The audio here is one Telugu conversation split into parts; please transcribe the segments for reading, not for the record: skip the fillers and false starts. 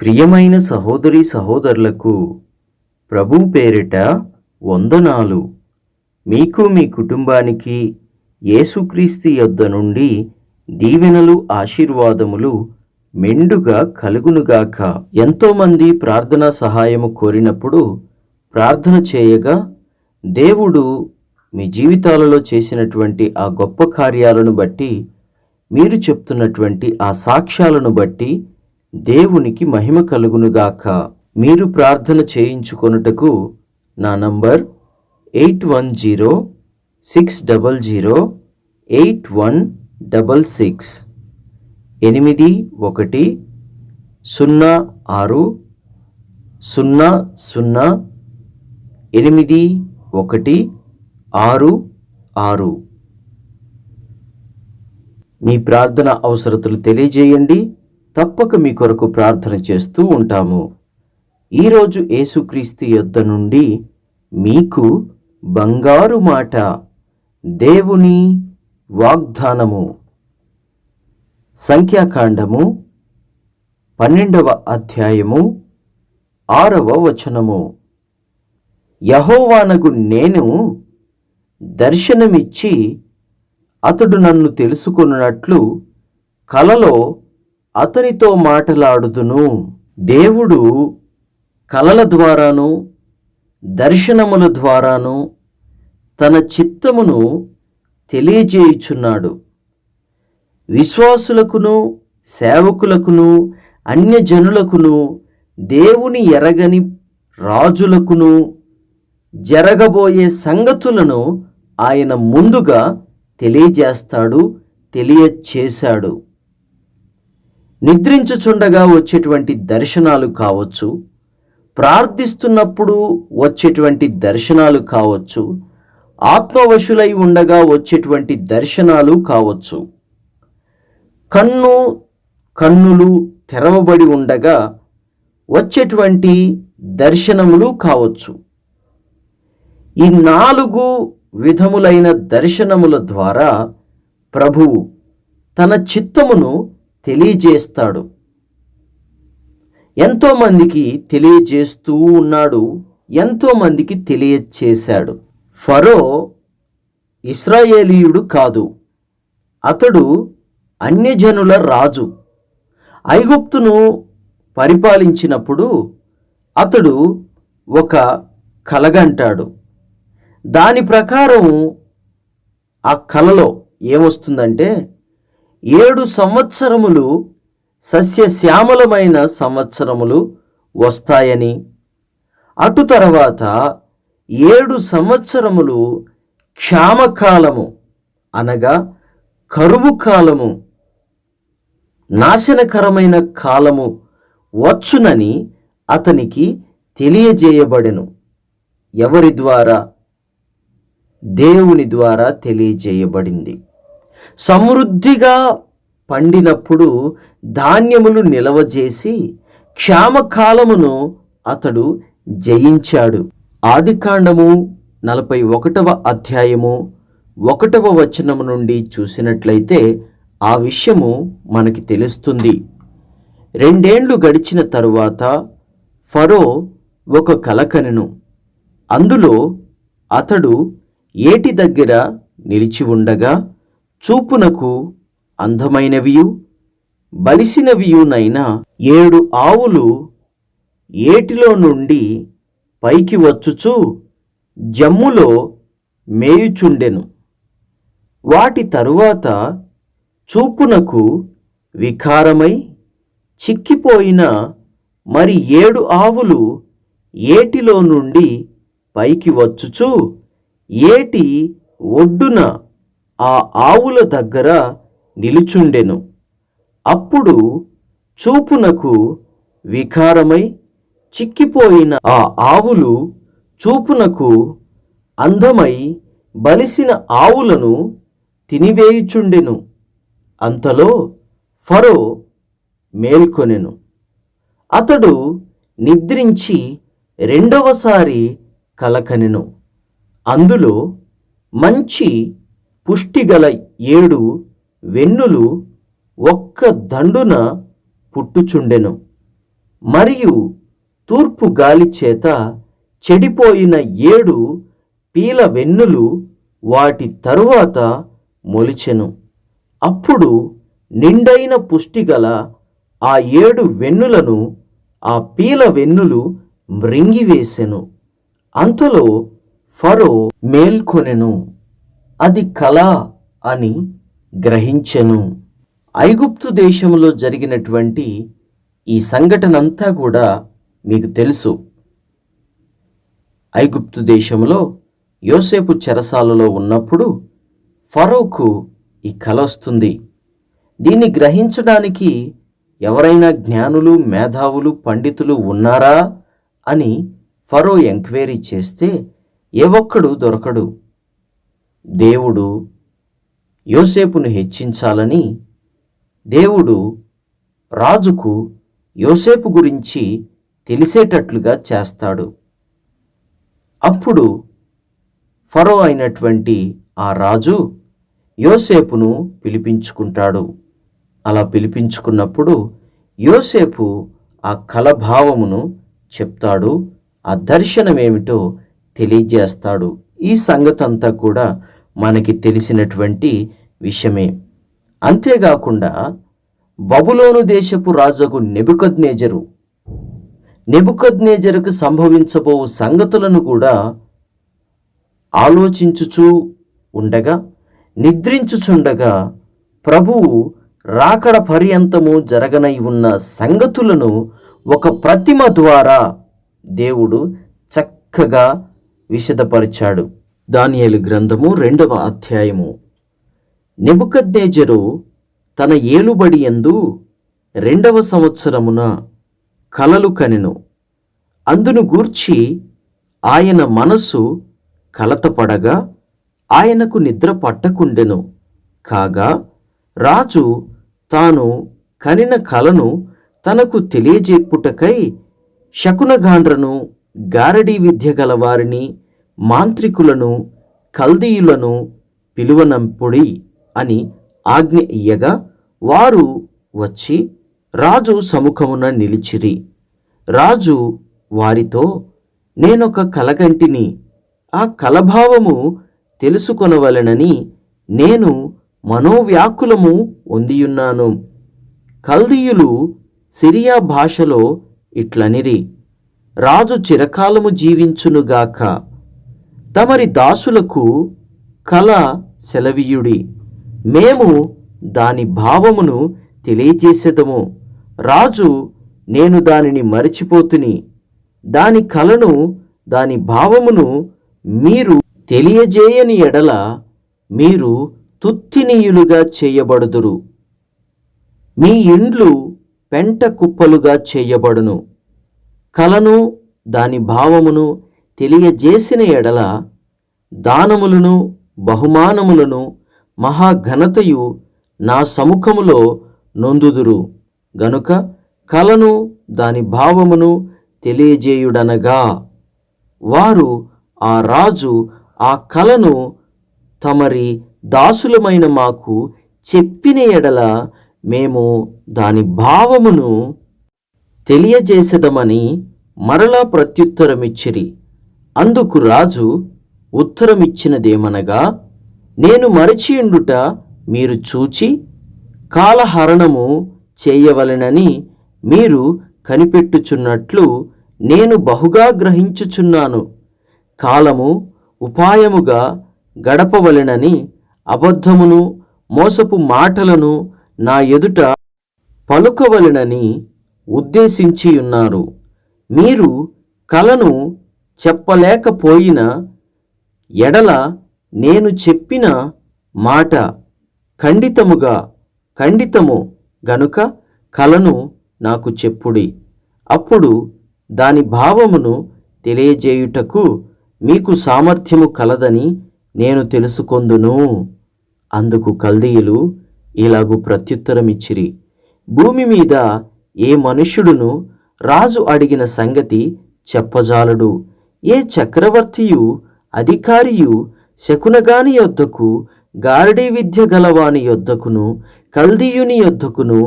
ప్రియమైన సహోదరి సహోదరులకు ప్రభు పేరిట వందనాలు. మీకు మీ కుటుంబానికి యేసుక్రీస్తు యొద్ద నుండి దీవెనలు ఆశీర్వాదములు మెండుగా కలుగునుగాక. ఎంతోమంది ప్రార్థనా సహాయము కోరినప్పుడు ప్రార్థన చేయగా దేవుడు మీ జీవితాలలో చేసినటువంటి ఆ గొప్ప కార్యాలను బట్టి, మీరు చెప్తున్నటువంటి ఆ సాక్ష్యాలను బట్టి దేవునికి మహిమ కలుగునుగాక. మీరు ప్రార్థన చేయించుకొనుటకు నా నంబర్ 8106008166 8106008166. మీ ప్రార్థన అవసరతలు తెలియజేయండి. తప్పక మీ కొరకు ప్రార్థన చేస్తూ ఉంటాము. ఈరోజు యేసుక్రీస్తు యొద్ద నుండి మీకు బంగారు మాట, దేవుని వాగ్దానము. సంఖ్యాకాండము 12వ అధ్యాయము 6వ వచనము. యెహోవానగు నేను దర్శనమిచ్చి అతడు నన్ను తెలుసుకొనున్నట్లు కలలో అతనితో మాటలాడుదును. దేవుడు కలల ద్వారాను దర్శనముల ద్వారాను తన చిత్తమును తెలియజేయుచున్నాడు. విశ్వాసులకును సేవకులకును అన్యజనులకును దేవుని ఎరగని రాజులకును జరగబోయే సంగతులను ఆయన ముందుగా తెలియజేస్తాడు, తెలియచేశాడు. నిద్రించుచుండగా వచ్చేటువంటి దర్శనాలు కావచ్చు, ప్రార్థిస్తున్నప్పుడు వచ్చేటువంటి దర్శనాలు కావచ్చు, ఆత్మవశులై ఉండగా వచ్చేటువంటి దర్శనాలు కావచ్చు, కన్నులు తెరవబడి ఉండగా వచ్చేటువంటి దర్శనములు కావచ్చు. ఈ 4 విధములైన దర్శనముల ద్వారా ప్రభువు తన చిత్తమును తెలియజేస్తాడు. ఎంతోమందికి తెలియజేస్తూ ఉన్నాడు, ఎంతోమందికి తెలియచేశాడు. ఫరో ఇశ్రాయేలీయుడు కాదు, అతడు అన్యజనుల రాజు. ఐగుప్తును పరిపాలించినప్పుడు అతడు ఒక కలగంటాడు. దాని ప్రకారం ఆ కలలో ఏమొస్తుందంటే 7 సంవత్సరములు సస్యశ్యామలమైన సంవత్సరములు వస్తాయని, అటు తర్వాత 7 సంవత్సరములు క్షామకాలము అనగా కరువు కాలము, నాశనకరమైన కాలము వచ్చునని అతనికి తెలియజేయబడెను. ఎవరి ద్వారా? దేవుని ద్వారా తెలియజేయబడింది. సమృద్ధిగా పండినప్పుడు ధాన్యములు నిలవజేసి క్షామకాలమును అతడు జయించాడు. ఆదికాండము 41వ అధ్యాయము 1వ వచనము నుండి చూసినట్లయితే ఆ విషయము మనకి తెలుస్తుంది. 2 ఏండ్లు గడిచిన తరువాత ఫరో ఒక కల కనెను. అందులో అతడు ఏటి దగ్గర నిలిచి ఉండగా చూపునకు అందమైనవియు బలిసినవియునైన 7 ఆవులు ఏటిలో నుండి పైకి వచ్చుచు జమ్ములో మేయుచుండెను. వాటి తరువాత చూపునకు వికారమై చిక్కిపోయిన మరి 7 ఆవులు ఏటిలో నుండి పైకి వచ్చుచు ఏటి ఒడ్డున ఆ ఆవుల దగ్గర నిలుచుండెను. అప్పుడు చూపునకు వికారమై చిక్కిపోయిన ఆ ఆవులు చూపునకు అందమై బలిసిన ఆవులను తినివేయుచుండెను. అంతలో ఫరో మేల్కొనెను. అతడు నిద్రించి 2వసారి కలకనెను. అందులో మంచి పుష్టిగల 7 వెన్నులు ఒక్క దండున పుట్టుచుండెను. మరియు తూర్పు గాలి చేత చెడిపోయిన 7 పీల వెన్నులు వాటి తరువాత మొలిచెను. అప్పుడు నిండైన పుష్టిగల ఆ 7 వెన్నులను ఆ పీల వెన్నులు మృంగివేసెను. అంతలో ఫరో మేల్కొనెను, అది కల అని గ్రహించెను. ఐగుప్తు దేశంలో జరిగినటువంటి ఈ సంఘటనంతా కూడా మీకు తెలుసు. ఐగుప్తు దేశంలో యోసేపు చెరసాలలో ఉన్నప్పుడు ఫరోకు ఈ కల వస్తుంది. దీన్ని గ్రహించడానికి ఎవరైనా జ్ఞానులు, మేధావులు, పండితులు ఉన్నారా అని ఫరో ఎంక్వైరీ చేస్తే ఏ ఒక్కడు దొరకడు. దేవుడు యోసేపును హెచ్చించాలని దేవుడు రాజుకు యోసేపు గురించి తెలిసేటట్లుగా చేస్తాడు. అప్పుడు ఫరో అయినటువంటి ఆ రాజు యోసేపును పిలిపించుకుంటాడు. అలా పిలిపించుకున్నప్పుడు యోసేపు ఆ కలభావమును చెప్తాడు, ఆ దర్శనమేమిటో తెలియజేస్తాడు. ఈ సంగతంతా కూడా మనకి తెలిసినటువంటి విషయమే. అంతేకాకుండా బబులోను దేశపు రాజుకు నెబుకద్నేజరుకు సంభవించబో సంగతులను కూడా ఆలోచించుచూ ఉండగా, నిద్రించుచుండగా ప్రభువు రాకడ పర్యంతము జరగనై ఉన్న సంగతులను ఒక ప్రతిమ ద్వారా దేవుడు చక్కగా విశదపరిచాడు. దానియేలు గ్రంథము 2వ అధ్యాయము. నెబుకద్నెజరు తన ఏలుబడి యందు 2వ సంవత్సరమున కలలు కనెను. అందును గూర్చి ఆయన మనసు కలతపడగా ఆయనకు నిద్ర పట్టకుండెను. కాగా రాజు తాను కనిన కలను తనకు తెలియజెప్పుటకై శకునగాండ్రను, గారడీ విద్య గలవారిని, మాంత్రికులను, కల్దీయులను పిలువనంపుడి అని ఆజ్ఞ ఇయ్యగా వారు వచ్చి రాజు సముఖమున నిలిచిరి. రాజు వారితో, నేనొక కలగంటిని, ఆ కలభావము తెలుసుకొనవలెనని నేను మనోవ్యాకులము పొందియున్నాను. కల్దీయులు సిరియా భాషలో ఇట్లనిరి, రాజు చిరకాలము జీవించునుగాక. తమరి దాసులకు కల సెలవీయుడి, మేము దాని భావమును తెలియజేసేదము. రాజు, నేను దానిని మరచిపోతుని, దాని కలను దాని భావమును మీరు తెలియజేయని ఎడల మీరు తుత్తినీయులుగా చేయబడుదురు, మీ ఇండ్లు పెంట కుప్పలుగా చేయబడును. కలను దాని భావమును తెలియజేసిన ఎడల దానములను, బహుమానములను, మహాఘనతయు నా సముఖములో నొందుదురు. గనుక కలను దాని భావమును తెలియజేయుడనగా వారు ఆ రాజు ఆ కలను తమరి దాసులమైన మాకు చెప్పిన ఎడల మేము దాని భావమును తెలియజేసదమని మరలా ప్రత్యుత్తరమిచ్చిరి. అందుకు రాజు ఉత్తరమిచ్చినదేమనగా, నేను మరచియుండుట మీరు చూచి కాలహరణము చేయవలెనని మీరు కనిపెట్టుచున్నట్లు నేను బహుగా గ్రహించుచున్నాను. కాలము ఉపాయముగా గడపవలెనని అబద్ధమును, మోసపు మాటలను నా ఎదుట పలుకవలెనని ఉద్దేశించియున్నారు. మీరు కలను చెప్పలేకపోయిన ఎడల నేను చెప్పిన మాట ఖండితము గనుక కలను నాకు చెప్పుడి. అప్పుడు దాని భావమును తెలియజేయుటకు మీకు సామర్థ్యము కలదని నేను తెలుసుకొందును. అందుకు కల్దీయులు ఇలాగు ప్రత్యుత్తరమిచ్చిరి, భూమి మీద ఏ మనుష్యుడును రాజు అడిగిన సంగతి చెప్పజాలడు. ఏ చక్రవర్తియు, అధికారియు శకునగాని యొద్దకు, గారడీ విద్య గలవాని యొద్దకును, కల్దీయుని యొద్దకును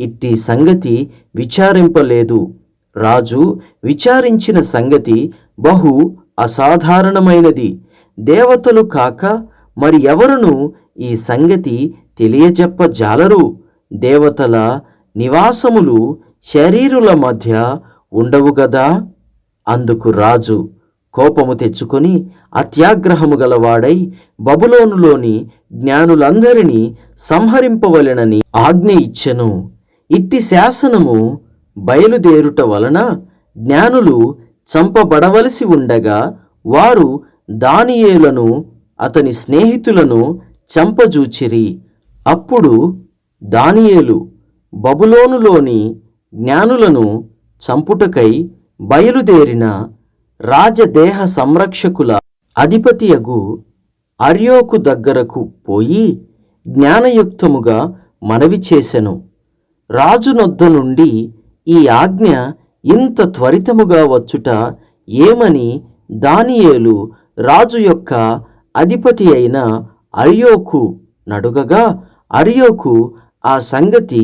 ఇట్టి సంగతి విచారింపలేదు. రాజు విచారించిన సంగతి బహు అసాధారణమైనది. దేవతలు కాక మరి ఎవరును ఈ సంగతి తెలియజెప్పజాలరు. దేవతల నివాసములు శరీరుల మధ్య ఉండవు గదా. అందుకు రాజు కోపము తెచ్చుకొని అత్యాగ్రహము గలవాడై బబులోనులోని జ్ఞానులందరినీ సంహరింపవలెనని ఆజ్ఞ ఇచ్చెను. ఇట్టి శాసనము బయలుదేరుట వలన జ్ఞానులు చంపబడవలసి ఉండగా వారు దానియేలును అతని స్నేహితులను చంపజూచిరి. అప్పుడు దానియేలు బబులోనులోని జ్ఞానులను చంపుటకై బయలుదేరిన రాజదేహ సంరక్షకుల అధిపతియగు అర్యోకు దగ్గరకు పోయి జ్ఞానయుక్తముగా మనవి చేసెను. రాజునొద్ద నుండి ఈ ఆజ్ఞ ఇంత త్వరితముగా వచ్చుట ఏమని దానియేలు రాజు యొక్క అధిపతి అయిన అర్యోకు నడుగగా, అర్యోకు ఆ సంగతి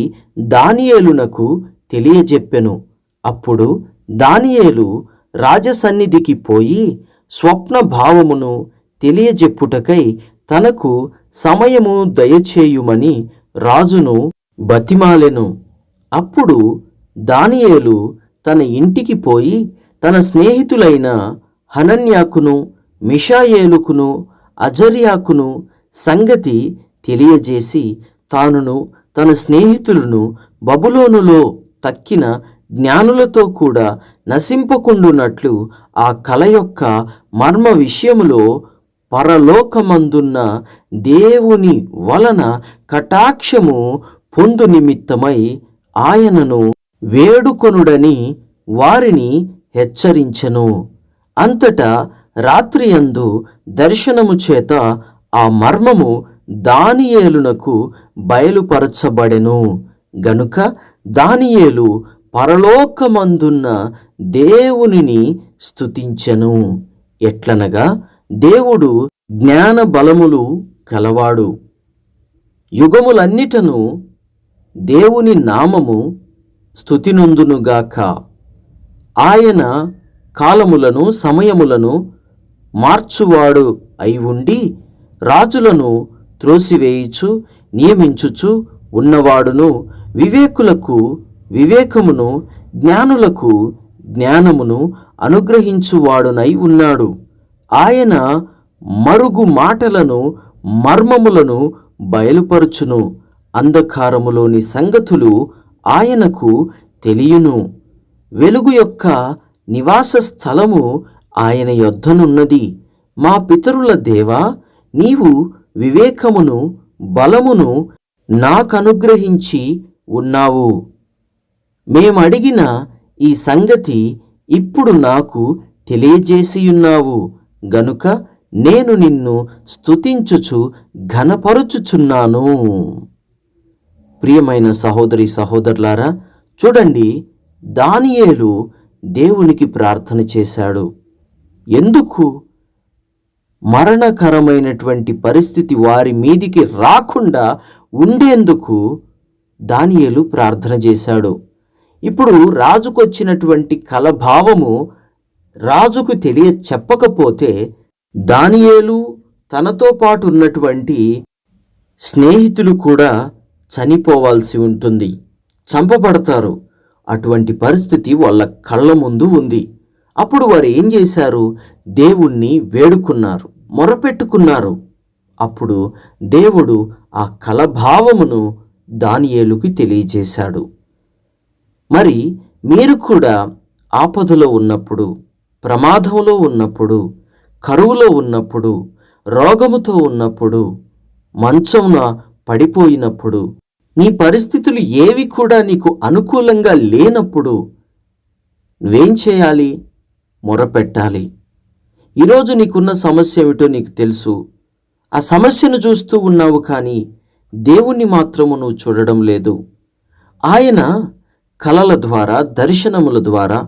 దానియేలునకు తెలియజెప్పెను. అప్పుడు దానియేలు రాజసన్నిధికి పోయి స్వప్న భావమును తెలియజెప్పుటకై తనకు సమయము దయచేయుమని రాజును బతిమాలెను. అప్పుడు దానియేలు తన ఇంటికి పోయి తన స్నేహితులైన హనన్యాకును మిషాయేలుకును అజర్యాకును సంగతి తెలియజేసి తానును తన స్నేహితులను బబులోనులో తక్కిన జ్ఞానులతో కూడా నశింపకుండునట్లు ఆ కల యొక్క మర్మ విషయములో పరలోకమందున్న దేవుని వలన కటాక్షము పొందు నిమిత్తమై ఆయనను వేడుకొనుడని వారిని హెచ్చరించెను. అంతటా రాత్రియందు దర్శనము చేత ఆ మర్మము దానియేలునకు బయలుపరచబడెను. గనుక దానియేలు పరలోకమందున్న దేవునిని స్తుతించెను. ఎట్లనగా దేవుడు జ్ఞాన బలములు కలవాడు. యుగములన్నిటను దేవుని నామము స్తుతినొందునుగాక. ఆయన కాలములను సమయములను మార్చువాడు అయి ఉండి రాజులను త్రోసివేయుచు నియమించుచు ఉన్నవాడును, వివేకులకు వివేకమును జ్ఞానులకు జ్ఞానమును అనుగ్రహించువాడునై ఉన్నాడు. ఆయన మరుగు మాటలను మర్మములను బయలుపరుచును. అంధకారములోని సంగతులు ఆయనకు తెలియను. వెలుగు యొక్క నివాస స్థలము ఆయన యొద్దనున్నది. మా పితరుల దేవా, నీవు వివేకమును బలమును నాకనుగ్రహించి ఉన్నావు. మేమడిగిన ఈ సంగతి ఇప్పుడు నాకు తెలియజేసియున్నావు గనుక నేను నిన్ను స్తుతించుచు ఘనపరుచుచున్నాను. ప్రియమైన సహోదరి సహోదరులారా, చూడండి, దానియేలు దేవునికి ప్రార్థన చేశాడు. ఎందుకు? మరణకరమైనటువంటి పరిస్థితి వారి మీదికి రాకుండా ఉండేందుకు దానియేలు ప్రార్థన చేశాడు. ఇప్పుడు రాజుకొచ్చినటువంటి కలభావము రాజుకు తెలియ చెప్పకపోతే దానియేలు తనతో పాటు ఉన్నటువంటి స్నేహితులు కూడా చనిపోవాల్సి ఉంటుంది, చంపబడతారు. అటువంటి పరిస్థితి వాళ్ళ కళ్ళ ముందు ఉంది. అప్పుడు వారు ఏం చేశారు? దేవుణ్ణి వేడుకున్నారు, మొరపెట్టుకున్నారు. అప్పుడు దేవుడు ఆ కలభావమును దానియేలుకి తెలియజేశాడు. మరి మీరు కూడా ఆపదలో ఉన్నప్పుడు, ప్రమాదంలో ఉన్నప్పుడు, కరువులో ఉన్నప్పుడు, రోగముతో ఉన్నప్పుడు, మంచమున పడిపోయినప్పుడు, నీ పరిస్థితులు ఏవి కూడా నీకు అనుకూలంగా లేనప్పుడు నువ్వేం చేయాలి? మొరపెట్టాలి. ఈరోజు నీకున్న సమస్య ఏమిటో నీకు తెలుసు. ఆ సమస్యను చూస్తూ ఉన్నావు, కానీ దేవుణ్ణి మాత్రము నువ్వు చూడడం లేదు. ఆయన కలల ద్వారా, దర్శనముల ద్వారా,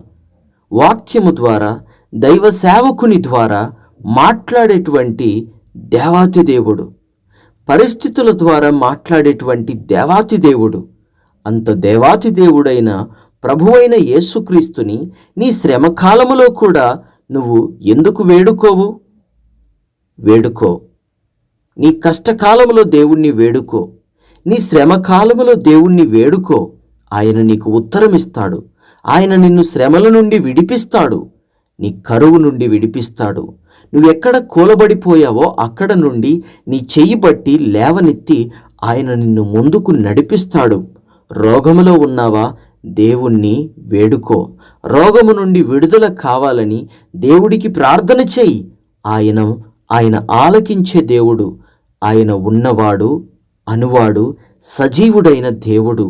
వాక్యము ద్వారా, దైవ సేవకుని ద్వారా మాట్లాడేటువంటి దేవాతి దేవుడు, పరిస్థితుల ద్వారా మాట్లాడేటువంటి దేవాతి దేవుడు. అంత దేవాతి దేవుడైన ప్రభువైన యేసుక్రీస్తుని నీ శ్రమ కాలములో కూడా నువ్వు ఎందుకు వేడుకోవు? వేడుకో. నీ కష్టకాలములో దేవుణ్ణి వేడుకో. నీ శ్రమ కాలములో దేవుణ్ణి వేడుకో. ఆయన నీకు ఉత్తరమిస్తాడు. ఆయన నిన్ను శ్రమల నుండి విడిపిస్తాడు. నీ కరువు నుండి విడిపిస్తాడు. నువ్వెక్కడ కూలబడిపోయావో అక్కడ నుండి నీ చెయ్యి బట్టి లేవనెత్తి ఆయన నిన్ను ముందుకు నడిపిస్తాడు. రోగములో ఉన్నావా? దేవుణ్ణి వేడుకో. రోగము నుండి విడుదల కావాలని దేవుడికి ప్రార్థన చెయ్యి. ఆయన ఆలకించే దేవుడు. ఆయన ఉన్నవాడు, అనువాడు, సజీవుడైన దేవుడు.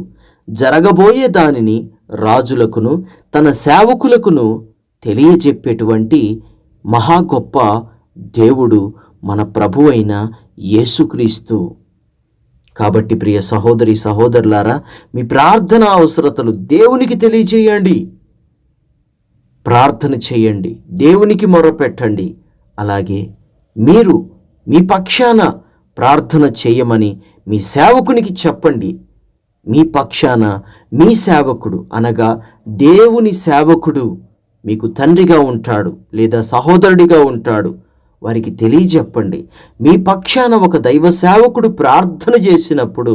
జరగబోయే దానిని రాజులకును తన సేవకులకును తెలియజెప్పేటువంటి మహా గొప్ప దేవుడు మన ప్రభువైన యేసుక్రీస్తు. కాబట్టి ప్రియ సహోదరి సహోదరులారా, మీ ప్రార్థన అవసరతలు దేవునికి తెలియజేయండి. ప్రార్థన చేయండి, దేవునికి మొరపెట్టండి. అలాగే మీరు మీ పక్షాన ప్రార్థన చేయమని మీ సేవకునికి చెప్పండి. మీ పక్షాన మీ సేవకుడు అనగా దేవుని సేవకుడు మీకు తండ్రిగా ఉంటాడు లేదా సహోదరుడిగా ఉంటాడు. వారికి తెలియజెప్పండి. మీ పక్షాన ఒక దైవ సేవకుడు ప్రార్థన చేసినప్పుడు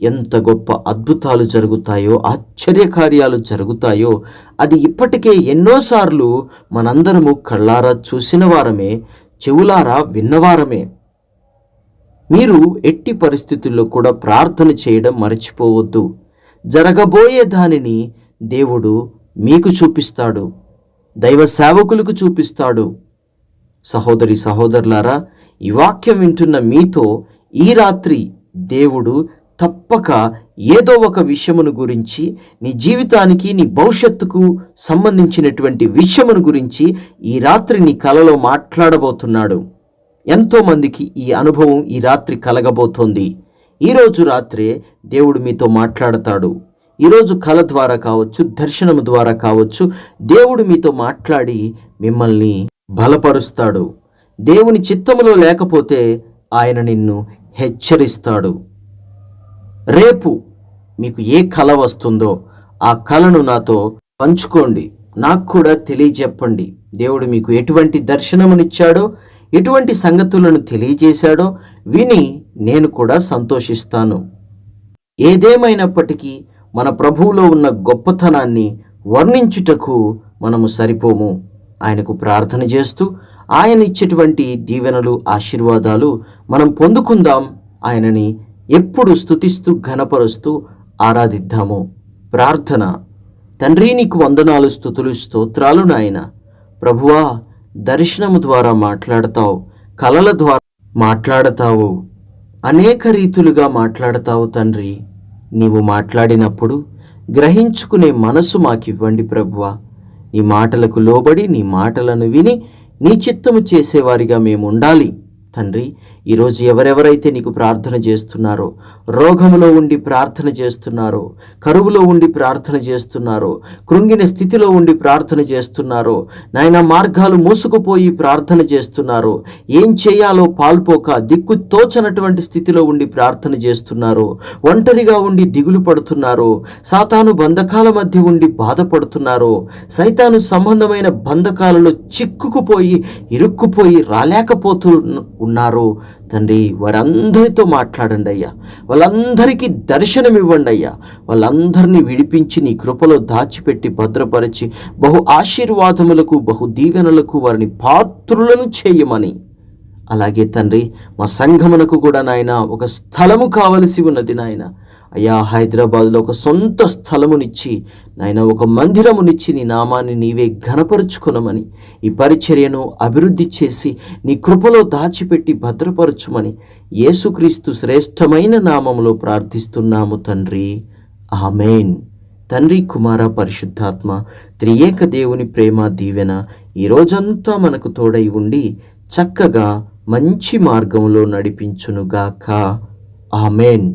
ఎంత గొప్ప అద్భుతాలు జరుగుతాయో, ఆశ్చర్యకార్యాలు జరుగుతాయో అది ఇప్పటికే ఎన్నోసార్లు మనందరము కళ్ళారా చూసిన వారమే, చెవులారా విన్నవారమే. మీరు ఎట్టి పరిస్థితుల్లో కూడా ప్రార్థన చేయడం మర్చిపోవద్దు. జరగబోయే దానిని దేవుడు మీకు చూపిస్తాడు, దైవ సేవకులకు చూపిస్తాడు. సహోదరి సహోదరులారా, ఈ వాక్యం వింటున్న మీతో ఈ రాత్రి దేవుడు తప్పక ఏదో ఒక విషయమును గురించి, నీ జీవితానికి నీ భవిష్యత్తుకు సంబంధించినటువంటి విషయమును గురించి ఈ రాత్రి నీ కలలో మాట్లాడబోతున్నాడు. ఎంతోమందికి ఈ అనుభవం ఈ రాత్రి కలగబోతోంది. ఈరోజు రాత్రే దేవుడు మీతో మాట్లాడతాడు. ఈరోజు కల ద్వారా కావచ్చు, దర్శనము ద్వారా కావచ్చు, దేవుడు మీతో మాట్లాడి మిమ్మల్ని బలపరుస్తాడు. దేవుని చిత్తములో లేకపోతే ఆయన నిన్ను హెచ్చరిస్తాడు. రేపు మీకు ఏ కల వస్తుందో ఆ కలను నాతో పంచుకోండి, నాకు కూడా తెలియజెప్పండి. దేవుడు మీకు ఎటువంటి దర్శనమునిచ్చాడో, ఎటువంటి సంగతులను తెలియజేశాడో విని నేను కూడా సంతోషిస్తాను. ఏదేమైనప్పటికీ మన ప్రభువులో ఉన్న గొప్పతనాన్ని వర్ణించుటకు మనము సరిపోము. ఆయనకు ప్రార్థన చేస్తూ ఆయన ఇచ్చేటువంటి దీవెనలు, ఆశీర్వాదాలు మనం పొందుకుందాం. ఆయనని ఎప్పుడు స్తుతిస్తూ ఘనపరుస్తూ ఆరాధిద్దాము. ప్రార్థన. తండ్రి, నీకు వందనాలు, స్తుతులు, స్తోత్రాలు నాయన. ప్రభువా, దర్శనము ద్వారా మాట్లాడతావు, కలల ద్వారా మాట్లాడతావు, అనేక రీతులుగా మాట్లాడతావు తండ్రి. నీవు మాట్లాడినప్పుడు గ్రహించుకునే మనసు మాకివ్వండి ప్రభువా. నీ మాటలకు లోబడి, నీ మాటలను విని నీ చిత్తము చేసేవారిగా మేము ఉండాలి తండ్రి. ఈరోజు ఎవరెవరైతే నీకు ప్రార్థన చేస్తున్నారో, రోగములో ఉండి ప్రార్థన చేస్తున్నారో, కరువులో ఉండి ప్రార్థన చేస్తున్నారో, కృంగిన స్థితిలో ఉండి ప్రార్థన చేస్తున్నారో, నాయన మార్గాలు మూసుకుపోయి ప్రార్థన చేస్తున్నారో, ఏం చేయాలో పాల్పోక దిక్కు తోచనటువంటి స్థితిలో ఉండి ప్రార్థన చేస్తున్నారో, ఒంటరిగా ఉండి దిగులు పడుతున్నారో, సాతాను బంధకాల మధ్య ఉండి బాధపడుతున్నారో, సైతాను సంబంధమైన బంధకాలలో చిక్కుకుపోయి ఇరుక్కుపోయి రాలేకపోతూ ఉన్నారో తండ్రి, వారందరితో మాట్లాడండి అయ్యా. వాళ్ళందరికీ దర్శనం ఇవ్వండి అయ్యా. వాళ్ళందరినీ విడిపించి నీ కృపలో దాచిపెట్టి భద్రపరిచి బహు ఆశీర్వాదములకు, బహు దీవెనలకు వారిని పాత్రులను చేయమని. అలాగే తండ్రి, మా సంఘమునకు కూడా నాయన ఒక స్థలము కావలసి ఉన్నది నాయన. అయ్యా, హైదరాబాద్లో ఒక సొంత స్థలమునిచ్చి నాయన, ఒక మందిరమునిచ్చి నీ నామాన్ని నీవే ఘనపరుచుకొనమని, ఈ పరిచర్యను అభివృద్ధి చేసి నీ కృపలో దాచిపెట్టి భద్రపరచుమని యేసుక్రీస్తు శ్రేష్టమైన నామములో ప్రార్థిస్తున్నాము తండ్రి. ఆమేన్. తండ్రి, కుమార, పరిశుద్ధాత్మ త్రియేక దేవుని ప్రేమ, దీవెన ఈ రోజంతా మనకు తోడై ఉండి చక్కగా మంచి మార్గంలో నడిపించునుగాక. ఆమేన్.